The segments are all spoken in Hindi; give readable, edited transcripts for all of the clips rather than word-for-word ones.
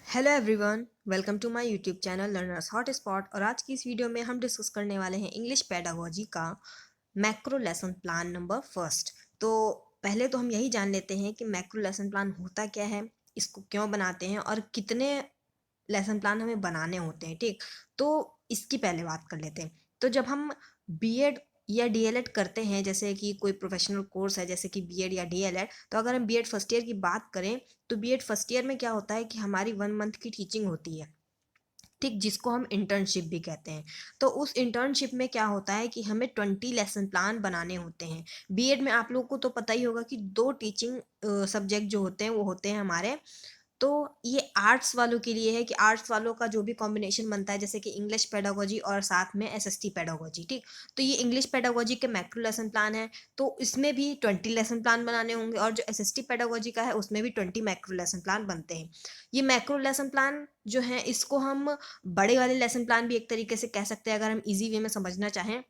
Hello everyone, welcome to my YouTube channel learners hot spot. और आज की इस वीडियो में हम डिस्कस करने वाले हैं इंग्लिश पेडागोजी का macro lesson plan number first. तो पहले तो हम यही जान लेते हैं कि मैक्रो लेसन प्लान होता क्या है, इसको क्यों बनाते हैं और कितने लेसन प्लान हमें बनाने होते हैं। ठीक, तो इसकी पहले बात कर लेते हैं। तो जब हम बीएड या डीएलएड करते हैं, जैसे कि कोई प्रोफेशनल कोर्स है जैसे कि बीएड या डीएलएड, तो अगर हम बीएड फर्स्ट ईयर की बात करें तो बीएड फर्स्ट ईयर में क्या होता है कि हमारी 1 मंथ की टीचिंग होती है। ठीक, जिसको हम इंटर्नशिप भी कहते हैं। तो उस इंटर्नशिप में क्या होता है कि हमें 20 लेसन प्लान बनाने होते हैं। बीएड में आप लोगों को तो पता ही होगा कि 2 टीचिंग सब्जेक्ट जो होते हैं वो होते हैं हमारे। तो ये आर्ट्स वालों के लिए है कि आर्ट्स वालों का जो भी कॉम्बिनेशन बनता है, जैसे कि इंग्लिश पेडागोजी और साथ में एसएसटी पेडागोजी। ठीक, तो ये इंग्लिश पेडागोजी के मैक्रो लेसन प्लान है, तो इसमें भी 20 लेसन प्लान बनाने होंगे, और जो एसएसटी पेडागोजी का है उसमें भी 20 मैक्रो लेसन प्लान बनते हैं। ये मैक्रो लेसन प्लान जो है इसको हम बड़े वाले लेसन प्लान भी एक तरीके से कह सकते हैं, अगर हम इजी वे में समझना चाहें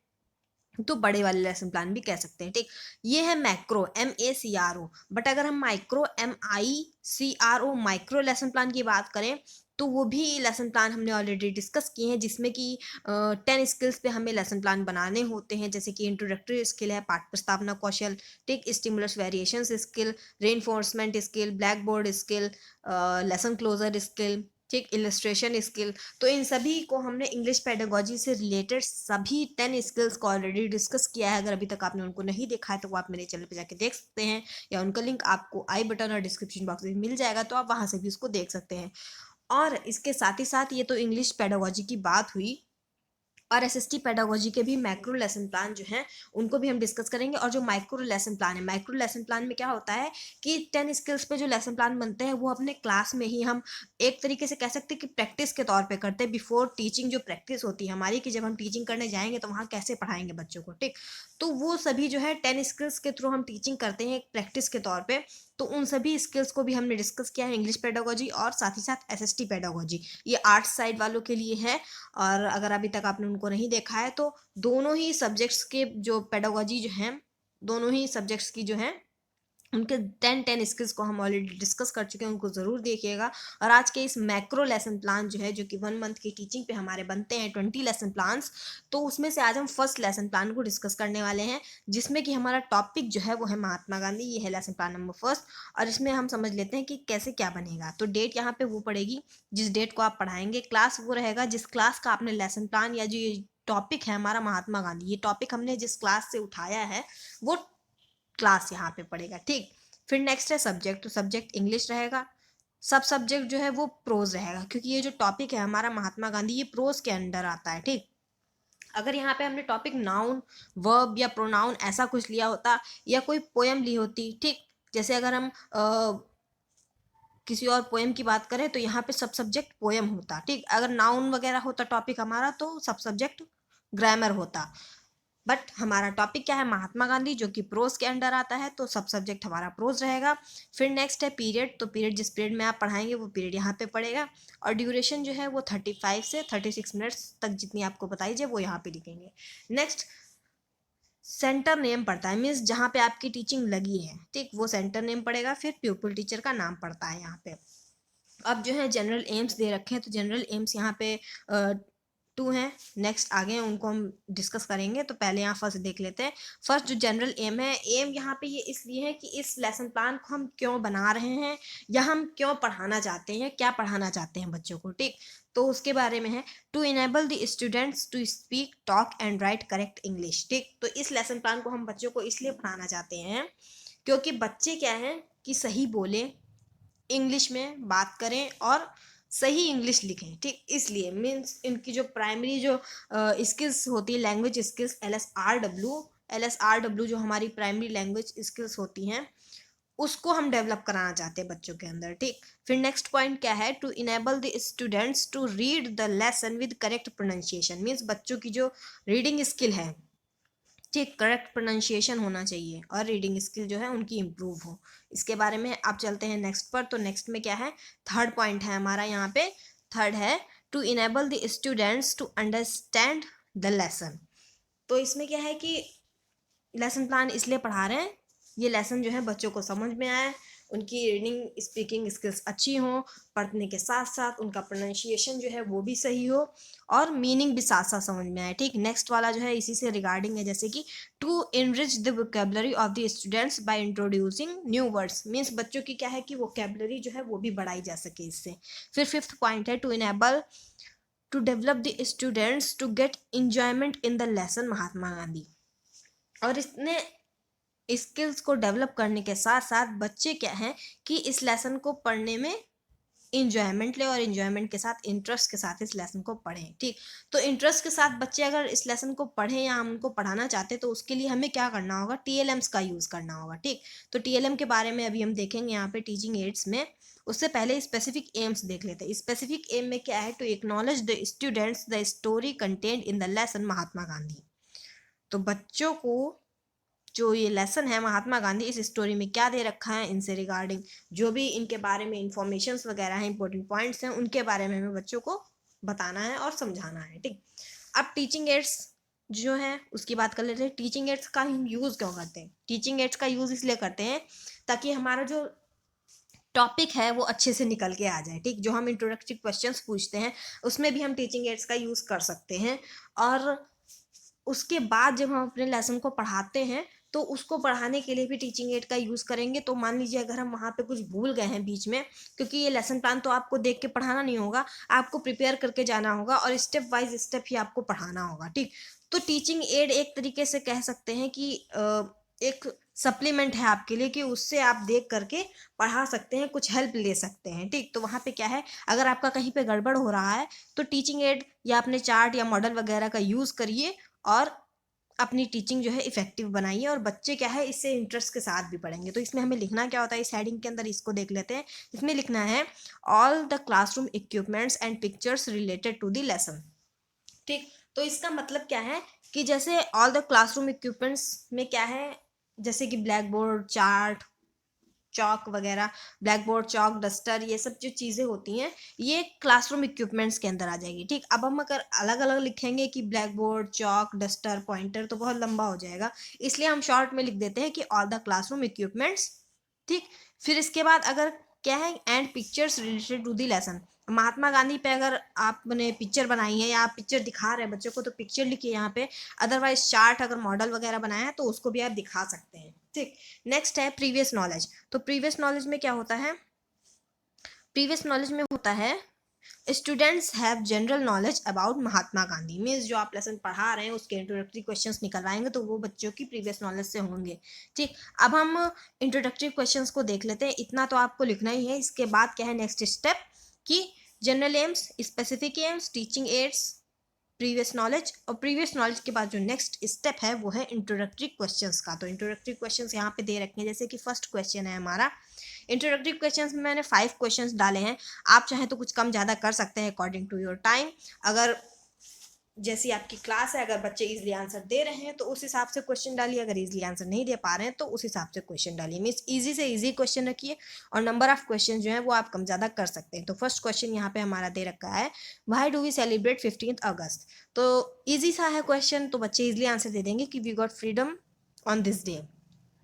तो बड़े वाले लेसन प्लान भी कह सकते हैं। ठीक, ये है मैक्रो MACRO। बट अगर हम micro MICRO micro lesson plan की बात करें तो वो भी लेसन प्लान हमने ऑलरेडी डिस्कस किए हैं, जिसमें कि 10 स्किल्स पे हमें लेसन प्लान बनाने होते हैं, जैसे कि इंट्रोडक्टरी स्किल है, पाठ प्रस्तावना कौशल, टिक stimulus variation skill, reinforcement skill, blackboard skill, lesson closure skill, ठीक, इलस्ट्रेशन स्किल। तो इन सभी को हमने इंग्लिश पेडागोजी से रिलेटेड सभी 10 स्किल्स को ऑलरेडी डिस्कस किया है। अगर अभी तक आपने उनको नहीं देखा है तो वो आप मेरे चैनल पे जाके देख सकते हैं, या उनका लिंक आपको आई बटन और डिस्क्रिप्शन बॉक्स में मिल जाएगा, तो आप वहां से भी उसको देख सकते हैं। और इसके साथ ही साथ ये तो इंग्लिश पेडागोजी की बात हुई, और एसएसटी पेडागोजी के भी मैक्रो लेसन प्लान जो हैं उनको भी हम डिस्कस करेंगे। और जो माइक्रो लेसन प्लान है, माइक्रो लेसन प्लान में क्या होता है कि 10 स्किल्स पे जो लेसन प्लान बनते हैं वो अपने क्लास में ही हम एक तरीके से कह सकते हैं कि प्रैक्टिस के तौर पे करते हैं। बिफोर टीचिंग जो प्रैक्टिस होती है हमारी, कि जब हम टीचिंग करने जाएंगे तो वहाँ कैसे पढ़ाएंगे बच्चों को। ठीक, तो वो सभी जो है 10 स्किल्स के थ्रू हम टीचिंग करते हैं एक प्रैक्टिस के तौर पे। तो उन सभी स्किल्स को भी हमने डिस्कस किया है इंग्लिश पेडागोजी और साथ ही साथ एसएसटी पेडागोजी। ये आर्ट्स साइड वालों के लिए है, और अगर अभी तक आपने उनको नहीं देखा है तो दोनों ही सब्जेक्ट्स के जो पेडागोजी जो हैं, दोनों ही सब्जेक्ट्स की जो हैं उनके 10 स्किल्स को हम ऑलरेडी डिस्कस कर चुके हैं, उनको ज़रूर देखिएगा। और आज के इस मैक्रो लेसन प्लान जो है, जो कि 1 मंथ की टीचिंग पे हमारे बनते हैं 20 लेसन प्लान्स, तो उसमें से आज हम फर्स्ट लेसन प्लान को डिस्कस करने वाले हैं, जिसमें कि हमारा टॉपिक जो है वो है महात्मा गांधी। ये है लेसन प्लान नंबर फर्स्ट। और इसमें हम समझ लेते हैं कि कैसे क्या बनेगा। तो डेट यहाँ पे वो पड़ेगी जिस डेट को आप पढ़ाएंगे, क्लास वो रहेगा जिस क्लास का आपने लेसन प्लान या जो ये टॉपिक है हमारा महात्मा गांधी, ये टॉपिक हमने जिस क्लास से उठाया है वो क्लास यहाँ पे पड़ेगा। ठीक, फिर नेक्स्ट है सब्जेक्ट। तो सब्जेक्ट इंग्लिश रहेगा। सब सब्जेक्ट जो है वो प्रोज रहेगा, क्योंकि ये जो टॉपिक है हमारा महात्मा गांधी ये प्रोज के अंडर आता है। ठीक, अगर यहाँ पे हमने टॉपिक नाउन, वर्ब या प्रोनाउन ऐसा कुछ लिया होता, या कोई पोएम ली होती, ठीक, जैसे अगर हम किसी और पोएम की बात करें तो यहाँ पे सब सब्जेक्ट पोएम होता। ठीक, अगर नाउन वगैरह होता टॉपिक हमारा तो सब सब्जेक्ट ग्रामर होता। बट हमारा टॉपिक क्या है, महात्मा गांधी, जो कि प्रोज के अंडर आता है, तो सब सब्जेक्ट हमारा प्रोज रहेगा। फिर नेक्स्ट है पीरियड। तो पीरियड जिस पीरियड में आप पढ़ाएंगे वो पीरियड यहाँ पे पड़ेगा। और ड्यूरेशन जो है वो 35 से 36 मिनट्स तक जितनी आपको बताई जाए वो यहाँ पे लिखेंगे। नेक्स्ट सेंटर नेम पड़ता है, मीन्स जहाँ पे आपकी टीचिंग लगी है, ठीक, वो सेंटर नेम पड़ेगा। फिर प्यूपल टीचर का नाम पड़ता है यहाँ पे। अब जो है जनरल एम्स दे रखे हैं, तो जनरल एम्स यहाँ पे 2 हैं। नेक्स्ट आगे हैं उनको हम डिस्कस करेंगे, तो पहले यहाँ फर्स्ट देख लेते हैं। फर्स्ट जो जनरल एम है, एम यहाँ पे ये इसलिए है कि इस लेसन प्लान को हम क्यों बना रहे हैं, या हम क्यों पढ़ाना चाहते हैं, क्या पढ़ाना चाहते हैं बच्चों को। ठीक, तो उसके बारे में है to enable the students to speak, talk and write correct English. ठीक, तो इस लेसन प्लान को हम बच्चों को इसलिए पढ़ाना चाहते हैं क्योंकि बच्चे क्या हैं कि सही बोले, इंग्लिश में बात करें और सही इंग्लिश लिखें। ठीक, इसलिए मीन्स इनकी जो प्राइमरी जो स्किल्स होती है, लैंग्वेज स्किल्स, LSRW जो हमारी प्राइमरी लैंग्वेज स्किल्स होती हैं उसको हम डेवलप कराना चाहते हैं बच्चों के अंदर। ठीक, फिर नेक्स्ट पॉइंट क्या है, to enable the students to read the lesson with correct pronunciation. Means बच्चों की जो रीडिंग स्किल है, ठीक, करेक्ट प्रोनाउंसिएशन होना चाहिए, और रीडिंग स्किल जो है उनकी इम्प्रूव हो। इसके बारे में आप चलते हैं नेक्स्ट पर। तो नेक्स्ट में क्या है, थर्ड पॉइंट है हमारा यहाँ पे। थर्ड है to enable the students to understand the lesson. तो इसमें क्या है कि लेसन प्लान इसलिए पढ़ा रहे हैं, ये लेसन जो है बच्चों को समझ में आए, उनकी रीडिंग स्पीकिंग स्किल्स अच्छी हों, पढ़ने के साथ साथ उनका प्रोनाउंसिएशन जो है वो भी सही हो और मीनिंग भी साथ साथ समझ में आए। ठीक, नेक्स्ट वाला जो है इसी से रिगार्डिंग है, जैसे कि to enrich the vocabulary of the students by introducing new words, means बच्चों की क्या है कि वोकेबलरी जो है वो भी बढ़ाई जा सके इससे। फिर फिफ्थ पॉइंट है to enable to develop the students to get enjoyment in the lesson Mahatma Gandhi. और इसने स्किल्स को डेवलप करने के साथ साथ बच्चे क्या हैं कि इस लेसन को पढ़ने में इंजॉयमेंट ले और इंजॉयमेंट के साथ इंटरेस्ट के साथ इस लेसन को पढ़ें। ठीक, तो इंटरेस्ट के साथ बच्चे अगर इस लेसन को पढ़ें या हम उनको पढ़ाना चाहते हैं तो उसके लिए हमें क्या करना होगा, टीएलएम्स का यूज़ करना होगा। ठीक, तो टीएलएम के बारे में अभी हम देखेंगे यहाँ पे टीचिंग एड्स में। उससे पहले स्पेसिफिक एम्स देख लेते हैं। स्पेसिफिक एम में क्या है, to acknowledge the students the story content in the lesson Mahatma Gandhi. तो बच्चों को जो ये लेसन है महात्मा गांधी, इस स्टोरी में क्या दे रखा है, इनसे रिगार्डिंग जो भी इनके बारे में इंफॉर्मेशंस वगैरह हैं, इंपॉर्टेंट पॉइंट्स हैं, उनके बारे में हमें बच्चों को बताना है और समझाना है। ठीक, अब टीचिंग एड्स जो है उसकी बात कर लेते हैं। टीचिंग एड्स का हम यूज़ क्यों करते हैं? टीचिंग एड्स का यूज़ इसलिए करते हैं ताकि हमारा जो टॉपिक है वो अच्छे से निकल के आ जाए। ठीक, जो हम इंट्रोडक्टरी क्वेश्चंस पूछते हैं उसमें भी हम टीचिंग एड्स का यूज़ कर सकते हैं। और उसके बाद जब हम अपने लेसन को पढ़ाते हैं तो उसको पढ़ाने के लिए भी टीचिंग एड का यूज़ करेंगे। तो मान लीजिए अगर हम वहाँ पे कुछ भूल गए हैं बीच में, क्योंकि ये लेसन प्लान तो आपको देख के पढ़ाना नहीं होगा, आपको प्रिपेयर करके जाना होगा और स्टेप वाइज स्टेप ही आपको पढ़ाना होगा। ठीक, तो टीचिंग एड एक तरीके से कह सकते हैं कि एक सप्लीमेंट है आपके लिए कि उससे आप देख करके पढ़ा सकते हैं, कुछ हेल्प ले सकते हैं। ठीक, तो वहाँ पे क्या है, अगर आपका कहीं पे गड़बड़ हो रहा है तो टीचिंग एड या अपने चार्ट या मॉडल वगैरह का यूज़ करिए और अपनी टीचिंग जो है इफेक्टिव बनाइए। और बच्चे क्या है इससे इंटरेस्ट के साथ भी पढ़ेंगे। तो इसमें हमें लिखना क्या होता है, इस हेडिंग के अंदर इसको देख लेते हैं। इसमें लिखना है all the classroom equipments and pictures related to the lesson. ठीक, तो इसका मतलब क्या है कि जैसे ऑल द क्लासरूम इक्विपमेंट्स में क्या है, जैसे कि ब्लैक बोर्ड, चार्ट, चौक वगैरह, ब्लैक बोर्ड, चौक, डस्टर, ये सब जो चीज़ें होती हैं ये क्लासरूम इक्विपमेंट्स के अंदर आ जाएगी। ठीक, अब हम अगर अलग अलग लिखेंगे कि ब्लैक बोर्ड, चौक, डस्टर, पॉइंटर तो बहुत लंबा हो जाएगा, इसलिए हम शॉर्ट में लिख देते हैं कि ऑल द क्लासरूम इक्विपमेंट्स। ठीक, फिर इसके बाद अगर क्या है, and pictures related to the lesson. Mahatma Gandhi पे अगर आपने पिक्चर बनाई है या आप पिक्चर दिखा रहे हैं बच्चों को तो पिक्चर लिखिए यहाँ पे। अदरवाइज चार्ट अगर मॉडल वगैरह बनाया है तो उसको भी आप दिखा सकते हैं। ठीक, नेक्स्ट है प्रीवियस नॉलेज। तो प्रीवियस नॉलेज में क्या होता है, प्रीवियस नॉलेज में होता है students have general knowledge about Mahatma Gandhi. Means जो आप लेसन पढ़ा रहे हैं उसके इंट्रोडक्टरी क्वेश्चंस निकलवाएंगे तो वो बच्चों की प्रीवियस नॉलेज से होंगे। ठीक, अब हम इंट्रोडक्टरी क्वेश्चंस को देख लेते हैं। इतना तो आपको लिखना ही है। इसके बाद क्या है नेक्स्ट स्टेप कि general AIIMS, specific AIIMS, teaching ads, previous knowledge. और प्रीवियस नॉलेज के बाद जो नेक्स्ट स्टेप है वो है इंट्रोडक्टरी क्वेश्चंस का। तो इंट्रोडक्टरी क्वेश्चंस यहाँ पे दे रखे हैं। जैसे कि फर्स्ट क्वेश्चन है हमारा, इंट्रोडक्टरी क्वेश्चंस में मैंने 5 क्वेश्चंस डाले हैं। आप चाहें तो कुछ कम ज़्यादा कर सकते हैं अकॉर्डिंग टू योर टाइम। अगर जैसी आपकी क्लास है, अगर बच्चे इजीली आंसर दे रहे हैं तो उस हिसाब से क्वेश्चन डालिए, अगर इजीली आंसर नहीं दे पा रहे हैं तो उस हिसाब से क्वेश्चन डालिए। मीन्स इजी से इजी क्वेश्चन रखिए और नंबर ऑफ क्वेश्चन जो है वो आप कम ज़्यादा कर सकते हैं। तो फर्स्ट क्वेश्चन यहाँ पे हमारा दे रखा है, why do we celebrate 15th August. तो ईजी सा है क्वेश्चन, तो बच्चे इजीली आंसर दे देंगे कि we got freedom on this day,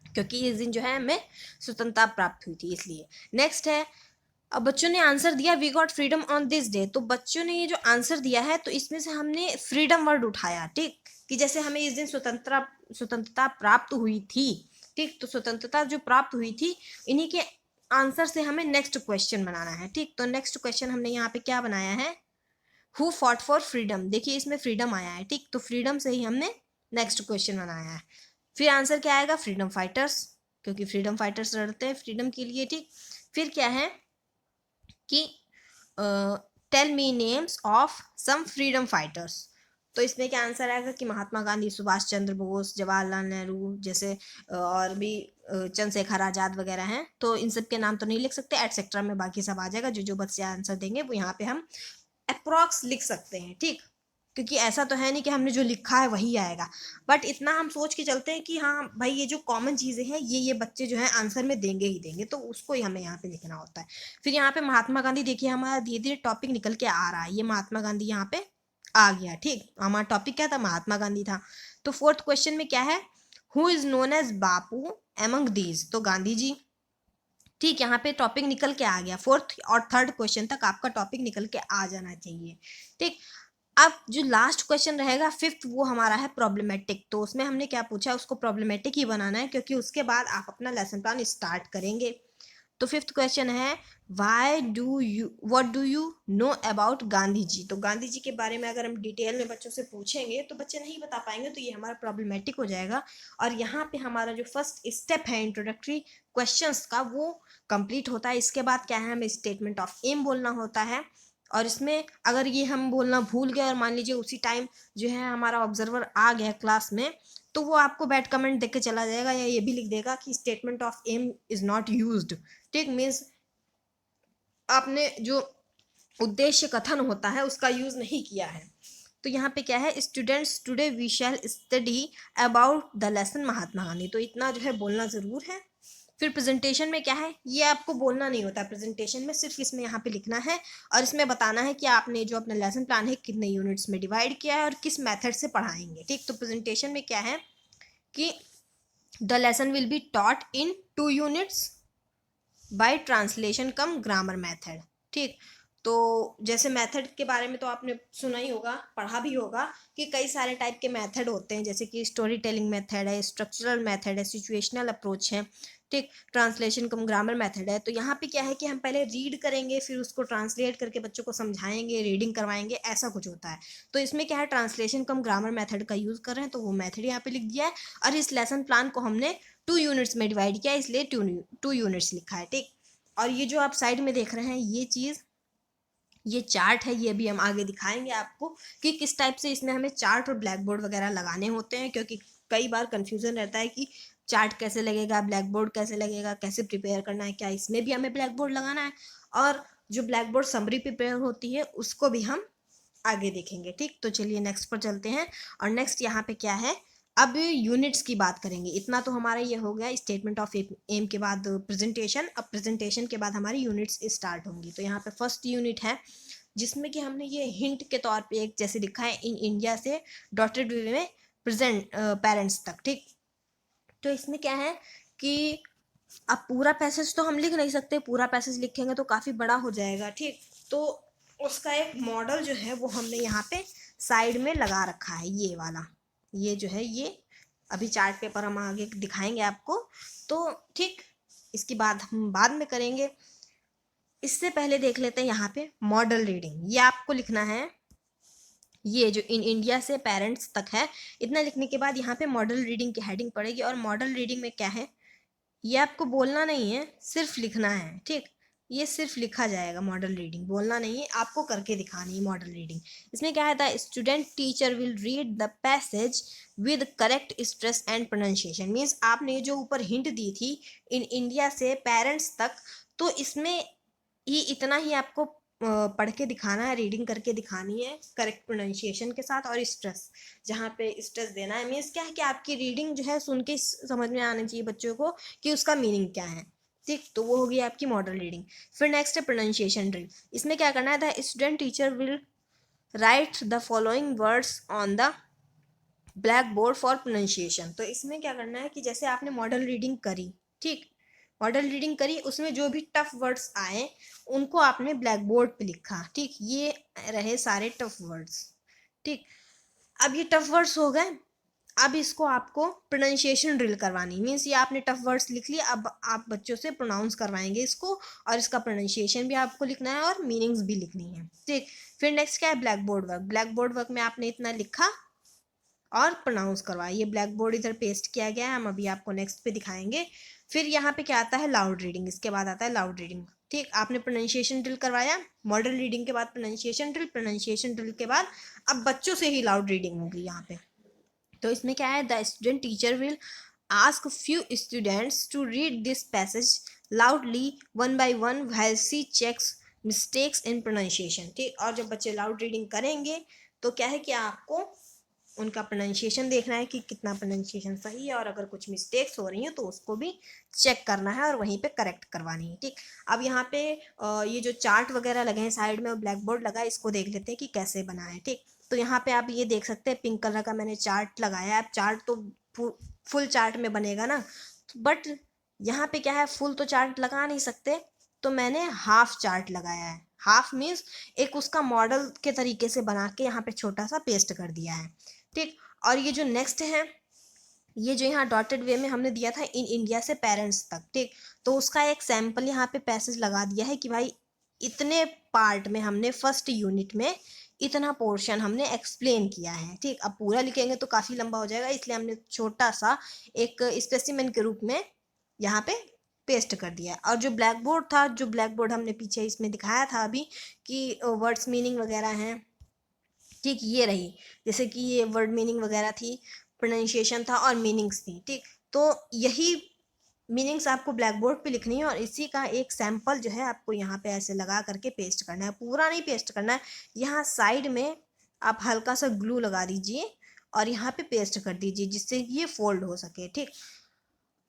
क्योंकि इस दिन जो है हमें स्वतंत्रता प्राप्त हुई थी इसलिए। नेक्स्ट है, अब बच्चों ने आंसर दिया we got freedom on this day. तो बच्चों ने ये जो आंसर दिया है तो इसमें से हमने फ्रीडम वर्ड उठाया। ठीक, कि जैसे हमें इस दिन स्वतंत्रता प्राप्त हुई थी। ठीक, तो स्वतंत्रता जो प्राप्त हुई थी इन्हीं के आंसर से हमें नेक्स्ट क्वेश्चन बनाना है। ठीक, तो नेक्स्ट क्वेश्चन हमने यहाँ पे क्या बनाया है, हु फॉट फॉर फ्रीडम। देखिए इसमें फ्रीडम आया है। ठीक, तो फ्रीडम से ही हमने नेक्स्ट क्वेश्चन बनाया है। फिर आंसर क्या आएगा, फ्रीडम फाइटर्स, क्योंकि फ्रीडम फाइटर्स लड़ते हैं फ्रीडम के लिए। ठीक, फिर क्या है कि tell me names of some freedom fighters. तो इसमें क्या आंसर आएगा कि महात्मा गांधी, सुभाष चंद्र बोस, जवाहरलाल नेहरू जैसे और भी चंद्रशेखर आज़ाद वगैरह हैं। तो इन सब के नाम तो नहीं लिख सकते, एटसेट्रा में बाकी सब आ जाएगा। जो जो बच्चे आंसर देंगे वो यहाँ पे हम अप्रॉक्स लिख सकते हैं। ठीक, क्योंकि ऐसा तो है नहीं कि हमने जो लिखा है वही आएगा, बट इतना हम सोच के चलते हैं कि हाँ भाई ये जो कॉमन चीज़ें हैं ये बच्चे जो है आंसर में देंगे ही देंगे, तो उसको ही हमें यहाँ पे लिखना होता है। फिर यहाँ पे महात्मा गांधी, देखिए हमारा धीरे धीरे टॉपिक निकल के आ रहा है। ये महात्मा गांधी यहाँ पे आ गया। ठीक, हमारा टॉपिक क्या था, महात्मा गांधी था। तो फोर्थ क्वेश्चन में क्या है, who is known as Bapu among these. तो गांधी जी। ठीक, यहाँ पे टॉपिक निकल के आ गया, फोर्थ और थर्ड क्वेश्चन तक आपका टॉपिक निकल के आ जाना चाहिए। ठीक, अब जो लास्ट क्वेश्चन रहेगा फिफ्थ, वो हमारा है प्रॉब्लमेटिक। तो उसमें हमने क्या पूछा, उसको प्रॉब्लमेटिक ही बनाना है, क्योंकि उसके बाद आप अपना लेसन प्लान स्टार्ट करेंगे। तो फिफ्थ क्वेश्चन है, what do you know about Gandhi ji. तो गांधी जी के बारे में अगर हम डिटेल में बच्चों से पूछेंगे तो बच्चे नहीं बता पाएंगे, तो ये हमारा प्रॉब्लमेटिक हो जाएगा। और यहाँ पे हमारा जो फर्स्ट स्टेप है इंट्रोडक्टरी क्वेश्चंस का, वो कंप्लीट होता है। इसके बाद क्या है, हमें स्टेटमेंट ऑफ एम बोलना होता है। और इसमें अगर ये हम बोलना भूल गए और मान लीजिए उसी टाइम जो है हमारा ऑब्जर्वर आ गया क्लास में, तो वो आपको बैड कमेंट देख के चला जाएगा, या ये भी लिख देगा कि statement of aim is not used. ठीक, मीन्स आपने जो उद्देश्य कथन होता है उसका यूज नहीं किया है। तो यहाँ पे क्या है, students today we shall study about the lesson Mahatma Gandhi. तो इतना जो है बोलना जरूर है। फिर प्रेजेंटेशन में क्या है, ये आपको बोलना नहीं होता प्रेजेंटेशन में, सिर्फ इसमें यहाँ पे लिखना है और इसमें बताना है कि आपने जो अपना लेसन प्लान है कितने यूनिट्स में डिवाइड किया है और किस मेथड से पढ़ाएंगे। ठीक, तो प्रेजेंटेशन में क्या है कि the lesson will be taught in 2 units by translation cum grammar method. ठीक, तो जैसे मेथड के बारे में तो आपने सुना ही होगा, पढ़ा भी होगा कि कई सारे टाइप के मेथड होते हैं, जैसे कि स्टोरी टेलिंग मेथड है, स्ट्रक्चरल मेथड है, सिचुएशनल अप्रोच है। ठीक, ट्रांसलेशन कम ग्रामर मेथड है। तो यहाँ पे क्या है कि हम पहले रीड करेंगे, फिर उसको ट्रांसलेट करके बच्चों को समझाएंगे, रीडिंग करवाएंगे, ऐसा कुछ होता है। तो इसमें क्या है, ट्रांसलेशन कम ग्रामर मेथड का यूज़ कर रहे हैं, तो वो मेथड यहाँ पे लिख दिया है। और इस लेसन प्लान को हमने 2 यूनिट्स में डिवाइड किया, इसलिए 2 यूनिट्स लिखा है। ठीक, और ये जो आप साइड में देख रहे हैं ये चीज़, ये चार्ट है, ये भी हम आगे दिखाएंगे आपको कि किस टाइप से इसमें हमें चार्ट और ब्लैक बोर्ड वगैरह लगाने होते हैं, क्योंकि कई बार कंफ्यूजन रहता है कि चार्ट कैसे लगेगा, ब्लैक बोर्ड कैसे लगेगा, कैसे प्रिपेयर करना है, क्या इसमें भी हमें ब्लैक बोर्ड लगाना है। और जो ब्लैक बोर्ड समरी प्रिपेयर होती है उसको भी हम आगे देखेंगे। ठीक, तो चलिए नेक्स्ट पर चलते हैं। और नेक्स्ट यहाँ पे क्या है, अब यूनिट्स की बात करेंगे। इतना तो हमारा ये हो गया स्टेटमेंट ऑफ एम के बाद प्रेजेंटेशन। अब प्रेजेंटेशन के बाद हमारी यूनिट्स स्टार्ट होंगी। तो यहाँ पे फर्स्ट यूनिट है जिसमें कि हमने ये हिंट के तौर पे एक जैसे लिखा है, इन इंडिया से डॉटेड वे में प्रेजेंट पेरेंट्स तक। ठीक, तो इसमें क्या है कि अब पूरा पैसेज तो हम लिख नहीं सकते, पूरा पैसेज लिखेंगे तो काफ़ी बड़ा हो जाएगा। ठीक, तो उसका एक मॉडल जो है वो हमने यहाँ पे साइड में लगा रखा है, ये वाला, ये जो है ये अभी चार्ट पेपर हम आगे दिखाएंगे आपको। तो ठीक, इसकी बात हम बाद में करेंगे। इससे पहले देख लेते हैं यहाँ पे मॉडल रीडिंग, ये आपको लिखना है। ये जो इन इंडिया से पेरेंट्स तक है, इतना लिखने के बाद यहाँ पे मॉडल रीडिंग की हेडिंग पड़ेगी। और मॉडल रीडिंग में क्या है, ये आपको बोलना नहीं है, सिर्फ लिखना है। ठीक, ये सिर्फ लिखा जाएगा, मॉडल रीडिंग बोलना नहीं है, आपको करके दिखानी है मॉडल रीडिंग। इसमें क्या है, the student teacher will read the passage with correct stress and pronunciation. Means आपने जो ऊपर हिंट दी थी इन इंडिया से पेरेंट्स तक, तो इसमें ये इतना ही आपको पढ़ के दिखाना है, रीडिंग करके दिखानी है करेक्ट प्रोनाउंसिएशन के साथ। और स्ट्रेस, जहाँ पे स्ट्रेस देना है, मीन्स क्या है कि आपकी रीडिंग जो है सुन के समझ में आनी चाहिए बच्चों को कि उसका मीनिंग क्या है। ठीक, तो वो होगी आपकी मॉडल रीडिंग। फिर नेक्स्ट है प्रोनाउंसिएशन ड्रिल। इसमें क्या करना है, the student teacher will write the following words on the black board for pronunciation. तो इसमें क्या करना है कि जैसे आपने मॉडल रीडिंग करी, ठीक, मॉडल रीडिंग करी, उसमें जो भी टफ वर्ड्स आए उनको आपने ब्लैक बोर्ड पे लिखा। ठीक, ये रहे सारे टफ वर्ड्स। ठीक, अब ये टफ वर्ड्स हो गए, अब इसको आपको प्रोनाउंसिएशन ड्रिल करवानी। मीन्स ये आपने टफ वर्ड्स लिख लिए, अब आप बच्चों से प्रोनाउंस करवाएंगे इसको, और इसका प्रोनाउंसिएशन भी आपको लिखना है और मीनिंग्स भी लिखनी है। ठीक, फिर नेक्स्ट क्या है, black board work. Black board work में आपने इतना लिखा और प्रोनाउंस करवाया। ये ब्लैक बोर्ड इधर पेस्ट किया गया है, हम अभी आपको नेक्स्ट पे दिखाएंगे। फिर यहाँ पे क्या आता है, लाउड रीडिंग। इसके बाद आता है लाउड रीडिंग। ठीक, आपने प्रोनाउंसिएशन ड्रिल करवाया, मॉडल रीडिंग के बाद प्रोनाउंसिएशन ड्रिल, प्रोनाउंसिएशन ड्रिल के बाद अब बच्चों से ही लाउड रीडिंग होगी यहाँ पे। तो इसमें क्या है, the student teacher will ask few students to read this passage loudly one by one while she checks mistakes in pronunciation. ठीक, और जब बच्चे लाउड रीडिंग करेंगे तो क्या है कि आपको उनका प्रोनाउंसिएशन देखना है कि कितना प्रोनाउंसिएशन सही है, और अगर कुछ मिस्टेक्स हो रही हैं तो उसको भी चेक करना है और वहीं पे करेक्ट करवानी है। ठीक, अब यहाँ पे ये जो चार्ट वगैरह लगे हैं साइड में और ब्लैक बोर्ड लगा है, इसको देख लेते हैं कि कैसे बना है। ठीक, तो यहाँ पे आप ये देख सकते हैं पिंक कलर का मैंने चार्ट लगाया है। अब चार्ट तो फुल चार्ट में बनेगा ना, बट यहाँ पे क्या है, फुल तो चार्ट लगा नहीं सकते, तो मैंने हाफ चार्ट लगाया है। हाफ मीन्स एक उसका मॉडल के तरीके से बना के यहाँ पे छोटा सा पेस्ट कर दिया है, ठीक। और ये जो नेक्स्ट है, ये जो यहाँ डॉटेड वे में हमने दिया था इन इंडिया से पेरेंट्स तक, ठीक। तो उसका एक सैंपल यहाँ पे पैसेज लगा दिया है कि भाई इतने पार्ट में हमने फर्स्ट यूनिट में इतना पोर्शन हमने एक्सप्लेन किया है, ठीक। अब पूरा लिखेंगे तो काफ़ी लंबा हो जाएगा, इसलिए हमने छोटा सा एक स्पेसिमेन के रूप में यहाँ पे पेस्ट कर दिया। और जो ब्लैक बोर्ड था, जो ब्लैक बोर्ड हमने पीछे इसमें दिखाया था अभी कि वर्ड्स मीनिंग वगैरह हैं, ठीक, ये रही। जैसे कि ये वर्ड मीनिंग वगैरह थी, प्रोनाउंसिएशन था और मीनिंग्स थी, ठीक। तो यही मीनिंग्स आपको ब्लैक बोर्ड पे लिखनी है और इसी का एक सैंपल जो है आपको यहाँ पे ऐसे लगा करके पेस्ट करना है। पूरा नहीं पेस्ट करना है, यहाँ साइड में आप हल्का सा ग्लू लगा दीजिए और यहाँ पे पेस्ट कर दीजिए जिससे ये फोल्ड हो सके, ठीक।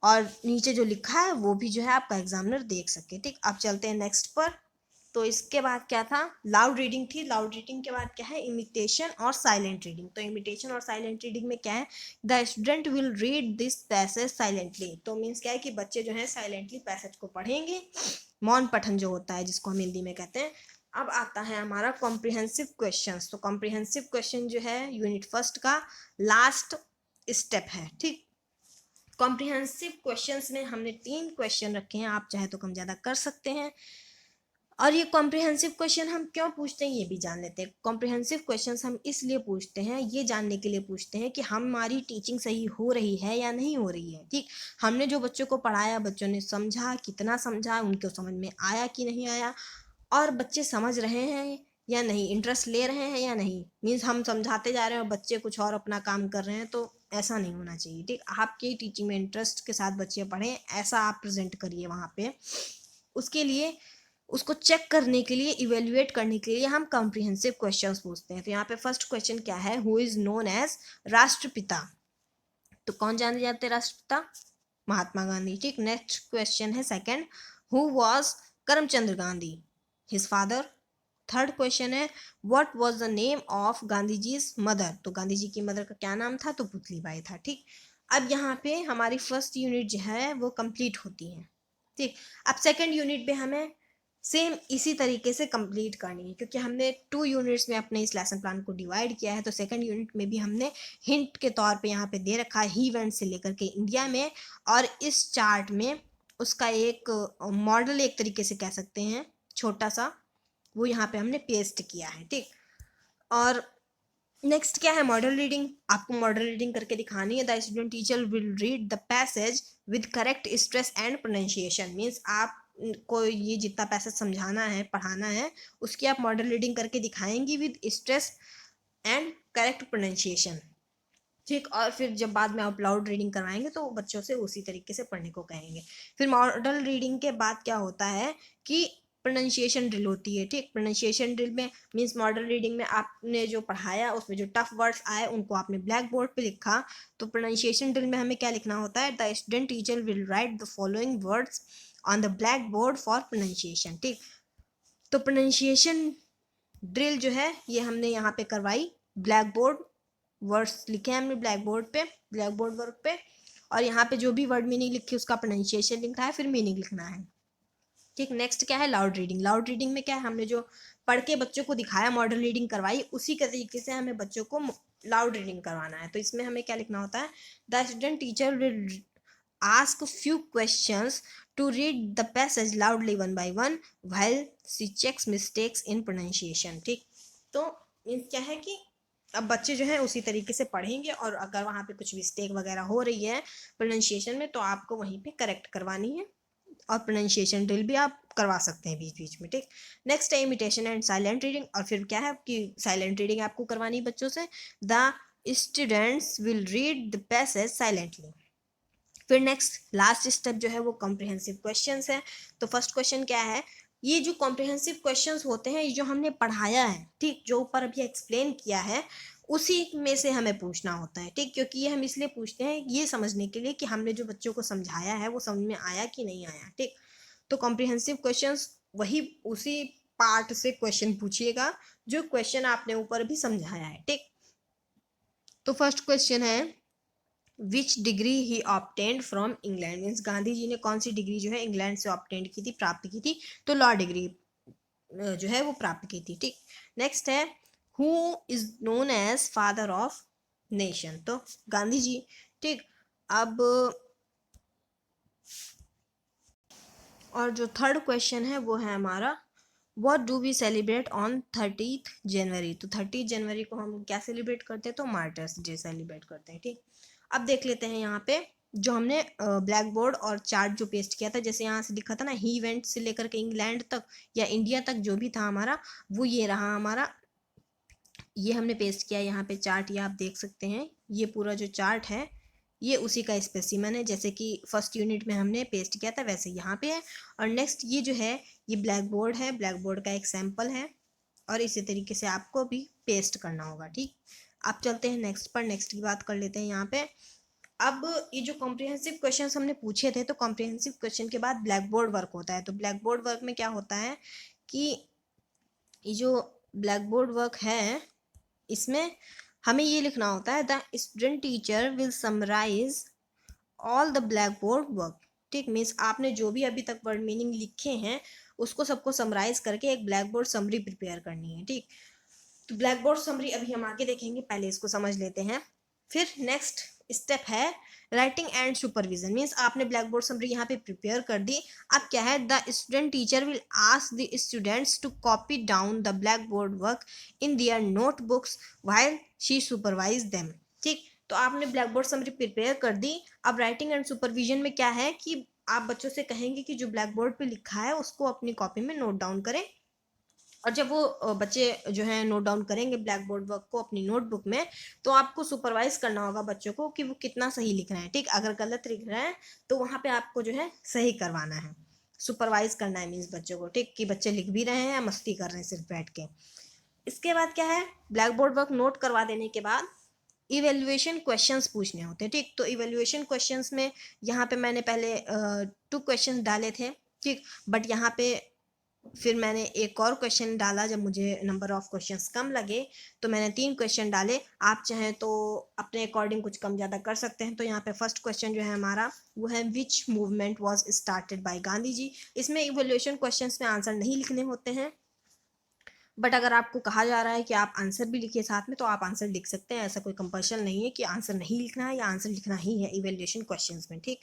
और नीचे जो लिखा है वो भी जो है आपका एग्जामिनर देख सके, ठीक। अब चलते हैं नेक्स्ट पर। तो इसके बाद क्या था, लाउड रीडिंग थी। लाउड रीडिंग के बाद क्या है, इमिटेशन और साइलेंट रीडिंग। तो इमिटेशन और साइलेंट रीडिंग में क्या है, the student will read this passage silently. तो मीन्स क्या है कि बच्चे जो है साइलेंटली पैसेज को पढ़ेंगे, मौन पठन जो होता है जिसको हम हिंदी में कहते हैं। अब आता है हमारा कॉम्प्रिहेंसिव क्वेश्चन। तो कॉम्प्रिहेंसिव क्वेश्चन जो है यूनिट फर्स्ट का लास्ट स्टेप है, ठीक। कॉम्प्रिहेंसिव क्वेश्चंस में हमने 3 क्वेश्चन रखे हैं, आप चाहे तो कम ज़्यादा कर सकते हैं। और ये कॉम्प्रिहेंसिव क्वेश्चन हम क्यों पूछते हैं ये भी जान लेते हैं। कॉम्प्रिहेंसिव क्वेश्चंस हम इसलिए पूछते हैं, ये जानने के लिए पूछते हैं कि हमारी टीचिंग सही हो रही है या नहीं हो रही है, ठीक। हमने जो बच्चों को पढ़ाया, बच्चों ने समझा, कितना समझा, उनको समझ में आया कि नहीं आया, और बच्चे समझ रहे हैं या नहीं, इंटरेस्ट ले रहे हैं या नहीं। मीन्स हम समझाते जा रहे हैं और बच्चे कुछ और अपना काम कर रहे हैं, तो ऐसा नहीं होना चाहिए, ठीक। आपकी टीचिंग में इंटरेस्ट के साथ बच्चे पढ़ें, ऐसा आप प्रेजेंट करिए वहाँ पे। उसके लिए, उसको चेक करने के लिए, इवेल्युएट करने के लिए हम कॉम्प्रिहेंसिव क्वेश्चंस पूछते हैं। तो यहाँ पे फर्स्ट क्वेश्चन क्या है, हु इज नोन एज राष्ट्रपिता। तो कौन जाने जाते हैं राष्ट्रपिता, महात्मा गांधी, ठीक। नेक्स्ट क्वेश्चन है second, who was Karamchand Gandhi, his father. Third question है, what was the name of Gandhi ji's mother. तो गांधी जी की मदर का क्या नाम था, तो पुतलीबाई था, ठीक। अब यहाँ पे हमारी फर्स्ट यूनिट जो है वो कंप्लीट होती है, ठीक। अब सेकंड यूनिट पे हमें सेम इसी तरीके से कंप्लीट करनी है, क्योंकि हमने 2 यूनिट्स में अपने इस लेसन प्लान को डिवाइड किया है। तो सेकंड यूनिट में भी हमने हिंट के तौर पे यहाँ पे दे रखा है ही वेंट से लेकर के इंडिया में, और इस चार्ट में उसका एक मॉडल एक तरीके से कह सकते हैं छोटा सा, वो यहाँ पे हमने पेस्ट किया है, ठीक। और नेक्स्ट क्या है, मॉडल रीडिंग। आपको मॉडल रीडिंग करके दिखानी है। The student teacher will read the passage with correct stress and pronunciation. Means आप को ये जितना पैसेज समझाना है, पढ़ाना है, उसकी आप मॉडल रीडिंग करके दिखाएंगी with stress and correct pronunciation, ठीक। और फिर जब बाद में आप लाउड रीडिंग करवाएंगे तो बच्चों से उसी तरीके से पढ़ने को कहेंगे। फिर मॉडल रीडिंग के बाद क्या होता है कि प्रोनाउंसिएशन ड्रिल होती है, ठीक। प्रोनाउंसिएशन ड्रिल में मीन्स मॉडल रीडिंग में आपने जो पढ़ाया उसमें जो टफ वर्ड्स आए उनको आपने ब्लैक बोर्ड पे लिखा। तो प्रोनाउंसिएशन ड्रिल में हमें क्या लिखना होता है, the student teacher will write the following words on the black board for pronunciation, ठीक। तो प्रोनाउंसिएशन ड्रिल जो है ये हमने यहाँ पे करवाई, ब्लैक बोर्ड वर्ड्स लिखे हैं हमने ब्लैक बोर्ड पे, ब्लैक बोर्ड वर्क पे, और यहाँ पे जो भी वर्ड मीनिंग लिखी उसका प्रोनाउंसिएशन लिखना है, फिर मीनिंग लिखना है, ठीक। नेक्स्ट क्या है, लाउड रीडिंग। लाउड रीडिंग में क्या है, हमने जो पढ़ के बच्चों को दिखाया, मॉडल रीडिंग करवाई, उसी के तरीके से हमें बच्चों को लाउड रीडिंग करवाना है। तो इसमें हमें क्या लिखना होता है, the student teacher will ask few questions to read the passage loudly one by one while she checks mistakes in pronunciation, ठीक। तो मीन्स क्या है कि अब बच्चे जो है उसी तरीके से पढ़ेंगे, और अगर वहाँ पे कुछ मिस्टेक वगैरह हो रही है प्रोनाउंसिएशन में तो आपको वहीं पे करेक्ट करवानी है, और प्रोनाउंसिएशन ड्रिल भी आप करवा सकते हैं बीच बीच में, ठीक। नेक्स्ट है इमिटेशन एंड साइलेंट रीडिंग। और फिर क्या है कि साइलेंट रीडिंग आपको करवानी है बच्चों से, the students will read the passage silently. फिर नेक्स्ट लास्ट स्टेप जो है वो कॉम्प्रिहेंसिव क्वेश्चंस है। तो फर्स्ट क्वेश्चन क्या है, ये जो कॉम्प्रिहेंसिव क्वेश्चंस होते हैं, ये जो हमने पढ़ाया है, ठीक, जो ऊपर अभी एक्सप्लेन किया है उसी में से हमें पूछना होता है, ठीक। क्योंकि ये हम इसलिए पूछते हैं ये समझने के लिए कि हमने जो बच्चों को समझाया है वो समझ में आया कि नहीं आया, ठीक। तो कॉम्प्रिहेंसिव क्वेश्चंस वही उसी पार्ट से क्वेश्चन पूछिएगा जो क्वेश्चन आपने ऊपर भी समझाया है, ठीक। तो फर्स्ट क्वेश्चन है, which degree he obtained from England, means Gandhi ji ने कौन सी डिग्री जो है इंग्लैंड से ऑब्टेंड की थी, प्राप्त की थी, तो लॉ डिग्री जो है वो प्राप्त की थी। ठीक, नेक्स्ट है who is known as father of nation, तो गांधी जी। ठीक, अब और जो थर्ड क्वेश्चन है वो है हमारा what do we celebrate on 30th January, तो 30 जनवरी को हम क्या सेलिब्रेट करते हैं, तो मार्टर्स डे सेलिब्रेट करते हैं। ठीक, अब देख लेते हैं यहाँ पे जो हमने ब्लैक बोर्ड और चार्ट जो पेस्ट किया था, जैसे यहाँ से लिखा था ना, ही वेंट से लेकर के इंग्लैंड तक या इंडिया तक जो भी था हमारा, वो ये रहा हमारा, ये हमने पेस्ट किया यहाँ पे चार्ट, ये आप देख सकते हैं, ये पूरा जो चार्ट है ये उसी का स्पेसिमन है, जैसे कि फर्स्ट यूनिट में हमने पेस्ट किया था वैसे यहाँ पे है। और नेक्स्ट ये जो है ये ब्लैक बोर्ड है, ब्लैक बोर्ड का एक सैम्पल है, और इसी तरीके से आपको भी पेस्ट करना होगा। ठीक, आप चलते हैं नेक्स्ट पर, नेक्स्ट की बात कर लेते हैं यहाँ पे। अब ये जो कॉम्प्रिहेंसिव क्वेश्चन हमने पूछे थे, तो कॉम्प्रिहेंसिव क्वेश्चन के बाद ब्लैक बोर्ड वर्क होता है, तो ब्लैक बोर्ड वर्क में क्या होता है कि ये जो ब्लैक बोर्ड वर्क है इसमें हमें ये लिखना होता है the student teacher will summarise all the black board work. ठीक, मीन्स आपने जो भी अभी तक वर्ड मीनिंग लिखे हैं उसको सबको समराइज करके एक ब्लैक बोर्ड समरी प्रिपेयर करनी है। ठीक, तो ब्लैक बोर्ड समरी अभी हम आगे देखेंगे, पहले इसको समझ लेते हैं। फिर नेक्स्ट स्टेप है राइटिंग एंड सुपरविजन, मीन्स आपने ब्लैक बोर्ड समरी यहाँ पे प्रिपेयर कर दी। अब क्या है, the student teacher will ask the students to copy down the black board work in their notebooks while she supervise them. ठीक, तो आपने ब्लैक बोर्ड समरी प्रिपेयर कर दी। अब राइटिंग एंड सुपरविजन में क्या है कि आप बच्चों से कहेंगे कि जो ब्लैक बोर्ड पे लिखा है उसको अपनी कॉपी में नोट डाउन करें, और जब वो बच्चे जो है नोट डाउन करेंगे ब्लैक बोर्ड वर्क को अपनी नोटबुक में, तो आपको सुपरवाइज करना होगा बच्चों को कि वो कितना सही लिख रहे हैं। ठीक, अगर गलत लिख रहे हैं तो वहाँ पे आपको जो है सही करवाना है, सुपरवाइज करना है मीन्स बच्चों को। ठीक, कि बच्चे लिख भी रहे हैं या मस्ती कर रहे हैं सिर्फ बैठ के। इसके बाद क्या है, ब्लैक बोर्ड वर्क नोट करवा देने के बाद इवेल्युएशन क्वेश्चंस पूछने होते हैं। ठीक, तो इवेल्युएशन क्वेश्चंस में यहाँ पे मैंने पहले 2 क्वेश्चंस डाले थे। ठीक, बट यहाँ पे फिर मैंने एक और क्वेश्चन डाला, जब मुझे नंबर ऑफ क्वेश्चंस कम लगे तो मैंने 3 क्वेश्चन डाले। आप चाहें तो अपने अकॉर्डिंग कुछ कम ज़्यादा कर सकते हैं। तो यहाँ पे फर्स्ट क्वेश्चन जो है हमारा वो है which movement was started by Gandhi ji. इसमें इवोल्यूशन क्वेश्चंस में आंसर नहीं लिखने होते हैं, बट अगर आपको कहा जा रहा है कि आप आंसर भी लिखिए साथ में तो आप आंसर लिख सकते हैं, ऐसा कोई कंपल्शन नहीं है कि आंसर नहीं लिखना है या आंसर लिखना ही है इवोल्यूशन क्वेश्चंस में। ठीक,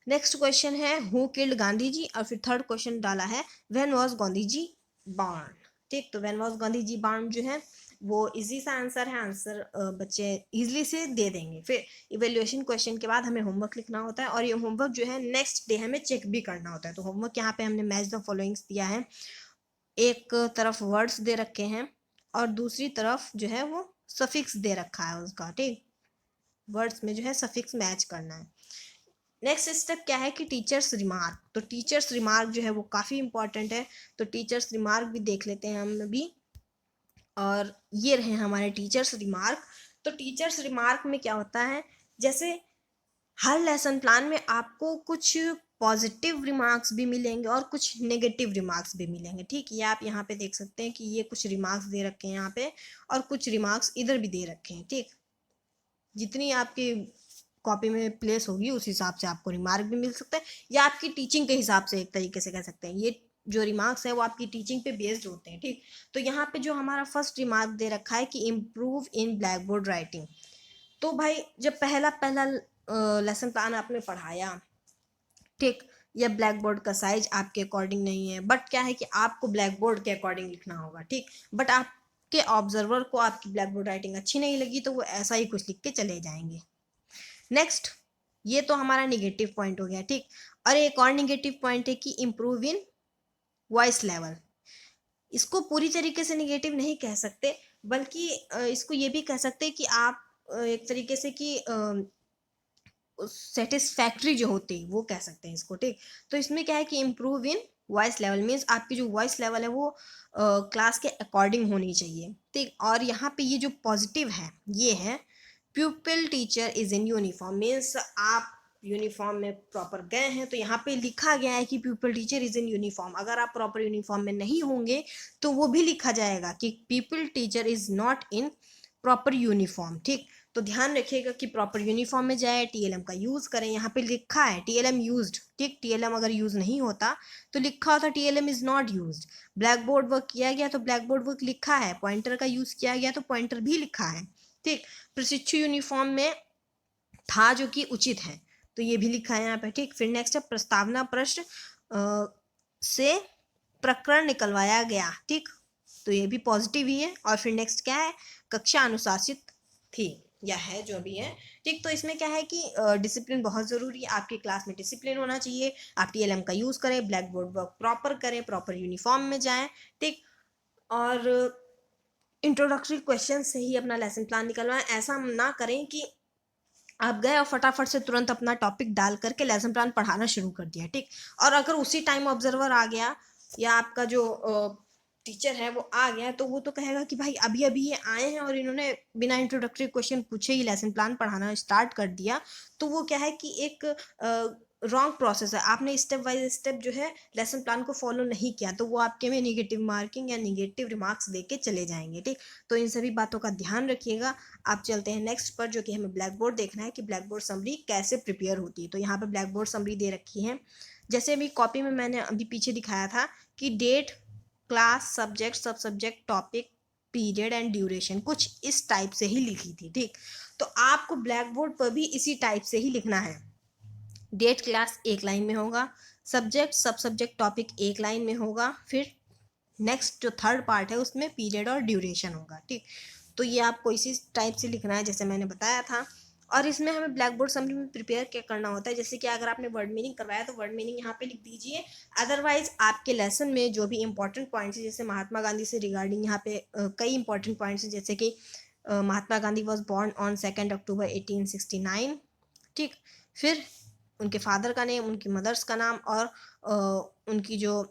नेक्स्ट क्वेश्चन है हु किल्ड गांधी जी, और फिर थर्ड क्वेश्चन डाला है when was Gandhi ji born. ठीक, तो when was Gandhi ji born जो है वो इजी सा आंसर है, आंसर बच्चे इजीली से दे देंगे। फिर इवेल्युएशन क्वेश्चन के बाद हमें होमवर्क लिखना होता है, और ये होमवर्क जो है नेक्स्ट डे हमें चेक भी करना होता है। तो होमवर्क यहाँ पे हमने मैच द फॉलोइंग्स दिया है, एक तरफ वर्ड्स दे रखे हैं और दूसरी तरफ जो है वो सफिक्स दे रखा है उसका। ठीक, वर्ड्स में जो है सफिक्स मैच करना है। नेक्स्ट स्टेप क्या है कि टीचर्स रिमार्क, तो टीचर्स रिमार्क जो है वो काफ़ी इंपॉर्टेंट है, तो टीचर्स रिमार्क भी देख लेते हैं हम अभी। और ये रहे हमारे टीचर्स रिमार्क। तो टीचर्स रिमार्क में क्या होता है, जैसे हर लेसन प्लान में आपको कुछ पॉजिटिव रिमार्क्स भी मिलेंगे और कुछ नेगेटिव रिमार्क्स भी मिलेंगे। ठीक, ये आप यहाँ पे देख सकते हैं कि ये कुछ रिमार्क्स दे रखे हैं यहाँ पे, और कुछ रिमार्क्स इधर भी दे रखे हैं। ठीक, जितनी आपकी कॉपी में प्लेस होगी उस हिसाब से आपको रिमार्क भी मिल सकता है, या आपकी टीचिंग के हिसाब से एक तरीके से कह सकते हैं। ये जो रिमार्क्स है वो आपकी टीचिंग पे बेस्ड होते हैं। ठीक, तो यहाँ पे जो हमारा फर्स्ट रिमार्क दे रखा है कि improve in black board writing, तो भाई जब पहला पहला लेसन प्लान आपने पढ़ाया, ठीक, या ब्लैक बोर्ड का साइज आपके अकॉर्डिंग नहीं है, बट क्या है कि आपको ब्लैक बोर्ड के अकॉर्डिंग लिखना होगा। ठीक, बट आपके ऑब्जर्वर को आपकी ब्लैक बोर्ड राइटिंग अच्छी नहीं लगी तो वो ऐसा ही कुछ लिख के चले जाएंगे। नेक्स्ट, ये तो हमारा निगेटिव पॉइंट हो गया। ठीक, और एक और निगेटिव पॉइंट है कि इम्प्रूव इन वॉइस लेवल। इसको पूरी तरीके से निगेटिव नहीं कह सकते, बल्कि इसको ये भी कह सकते हैं कि आप एक तरीके से कि सेटिस्फैक्ट्री जो होती है वो कह सकते हैं इसको। ठीक, तो इसमें क्या है कि improve in voice level means आपकी जो वॉइस लेवल है वो क्लास के अकॉर्डिंग होनी चाहिए। ठीक, और यहाँ पे ये जो पॉजिटिव है ये है प्यूपिल teacher is in uniform, means आप यूनिफॉर्म में प्रॉपर गए हैं, तो यहाँ पे लिखा गया है कि प्यूपिल टीचर इज इन यूनिफॉर्म। अगर आप प्रॉपर यूनिफॉर्म में नहीं होंगे तो वो भी लिखा जाएगा कि people teacher is not in proper uniform. ठीक, तो ध्यान रखिएगा कि प्रॉपर यूनिफॉर्म में जाए, टीएलएम का यूज़ करें। यहाँ पे लिखा है टीएलएम यूज्ड, ठीक, टीएलएम अगर यूज़ नहीं होता तो लिखा होता TLM is not used. Black board work किया गया तो ब्लैक बोर्ड वर्क लिखा है, पॉइंटर का यूज़ किया गया तो पॉइंटर भी लिखा है, ठीक। प्रशिक्षु यूनिफॉर्म में था जो कि उचित है, तो ये भी लिखा है यहाँ पे, ठीक। फिर नेक्स्ट है प्रस्तावना प्रश्न से प्रकरण निकलवाया गया, ठीक, तो ये भी पॉजिटिव ही है। और फिर नेक्स्ट क्या है, कक्षा अनुशासित थी या है, जो भी है, ठीक। तो इसमें क्या है कि डिसिप्लिन बहुत ज़रूरी है, आपकी क्लास में डिसिप्लिन होना चाहिए, आप टीएलएम का यूज़ करें, ब्लैक बोर्ड वर्क प्रॉपर करें, प्रॉपर यूनिफॉर्म में जाएं, ठीक। और इंट्रोडक्टरी क्वेश्चन से ही अपना लेसन प्लान निकलवाएं। ऐसा ना करें कि आप गए और फटाफट से तुरंत अपना टॉपिक डाल करके लेसन प्लान पढ़ाना शुरू कर दिया, ठीक। और अगर उसी टाइम ऑब्जर्वर आ गया या आपका जो टीचर है वो आ गया, तो वो तो कहेगा कि भाई अभी अभी ये आए हैं और इन्होंने बिना इंट्रोडक्टरी क्वेश्चन पूछे ही लेसन प्लान पढ़ाना स्टार्ट कर दिया। तो वो क्या है कि एक रॉन्ग प्रोसेस है, आपने स्टेप बाय स्टेप जो है लेसन प्लान को फॉलो नहीं किया, तो वो आपके में निगेटिव मार्किंग या निगेटिव रिमार्क्स दे के चले जाएंगे, ठीक। तो इन सभी बातों का ध्यान रखिएगा। आप चलते हैं नेक्स्ट पर, जो कि हमें ब्लैक बोर्ड देखना है कि ब्लैक बोर्ड समरी कैसे प्रिपेयर होती है। तो यहाँ पे ब्लैक बोर्ड समरी दे रखी है, जैसे अभी कॉपी में मैंने अभी पीछे दिखाया था कि डेट, क्लास, सब्जेक्ट, सब subject, topic, period and duration, कुछ इस टाइप से ही लिखी थी, ठीक। तो आपको ब्लैक बोर्ड पर भी इसी टाइप से ही लिखना है। डेट, क्लास एक लाइन में होगा, सब्जेक्ट, सब सब्जेक्ट, टॉपिक एक लाइन में होगा, फिर नेक्स्ट जो थर्ड पार्ट है उसमें पीरियड और ड्यूरेशन होगा, ठीक। तो ये आपको इसी टाइप से लिखना है जैसे मैंने बताया था। और इसमें हमें ब्लैक बोर्ड समरी में प्रिपेयर क्या करना होता है, जैसे कि अगर आपने वर्ड मीनिंग करवाया तो वर्ड मीनिंग यहाँ पे लिख दीजिए। अदरवाइज आपके लेसन में जो भी इंपॉर्टेंट पॉइंट्स है, जैसे महात्मा गांधी से रिगार्डिंग यहाँ पे कई इंपॉर्टेंट पॉइंट्स हैं, जैसे कि Mahatma Gandhi was born on 2 अक्टूबर 1869, ठीक। फिर उनके फादर का नेम, उनकी मदर्स का नाम और उनकी जो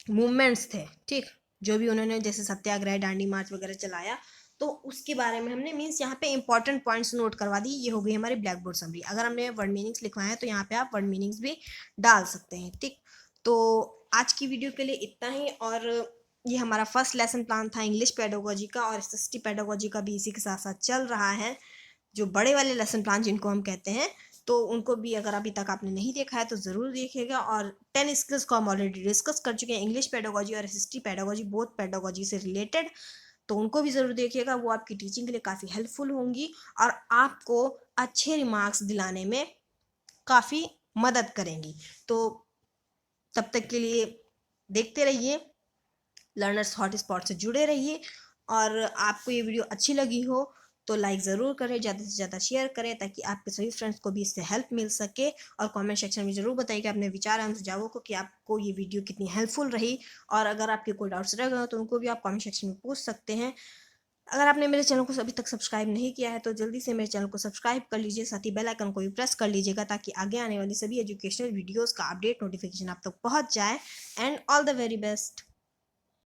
मूवमेंट्स थे, ठीक, जो भी उन्होंने जैसे सत्याग्रह, डांडी मार्च वगैरह चलाया, तो उसके बारे में हमने मीन्स यहाँ पे इंपॉर्टेंट पॉइंट्स नोट करवा दी। ये हो गई हमारी ब्लैक बोर्ड समरी। अगर हमने वर्ड मीनिंग्स लिखवाए हैं तो यहाँ पे आप वर्ड मीनिंग्स भी डाल सकते हैं, ठीक। तो आज की वीडियो के लिए इतना ही। और ये हमारा फर्स्ट लेसन प्लान था इंग्लिश पेडागोजी का, और एसएसटी पेडागोजी का भी इसी के साथ साथ चल रहा है, जो बड़े वाले लेसन प्लान जिनको हम कहते हैं। तो उनको भी अगर अभी तक आपने नहीं देखा है तो ज़रूर देखिएगा। और 10 स्किल्स को हम ऑलरेडी डिस्कस कर चुके हैं, इंग्लिश पेडागोजी और एसएसटी पेडागोजी, बोथ पेडागोजी से रिलेटेड, तो उनको भी ज़रूर देखिएगा। वो आपकी टीचिंग के लिए काफ़ी हेल्पफुल होंगी और आपको अच्छे रिमार्क्स दिलाने में काफ़ी मदद करेंगी। तो तब तक के लिए देखते रहिए, लर्नर्स हॉटस्पॉट से जुड़े रहिए। और आपको ये वीडियो अच्छी लगी हो तो लाइक ज़रूर करें, ज़्यादा से ज़्यादा शेयर करें, ताकि आपके सभी फ्रेंड्स को भी इससे हेल्प मिल सके। और कमेंट सेक्शन में ज़रूर बताइए कि अपने विचार एवं सुझावों को, कि आपको ये वीडियो कितनी हेल्पफुल रही। और अगर आपके कोई डाउट्स रह गए तो उनको भी आप कमेंट सेक्शन में पूछ सकते हैं। अगर आपने मेरे चैनल को अभी तक सब्सक्राइब नहीं किया है तो जल्दी से मेरे चैनल को सब्सक्राइब कर लीजिए, साथ ही बेल आइकन को भी प्रेस कर लीजिएगा, ताकि आगे आने वाली सभी एजुकेशनल वीडियोज़ का अपडेट नोटिफिकेशन आप तक पहुँच जाए। And all the very best.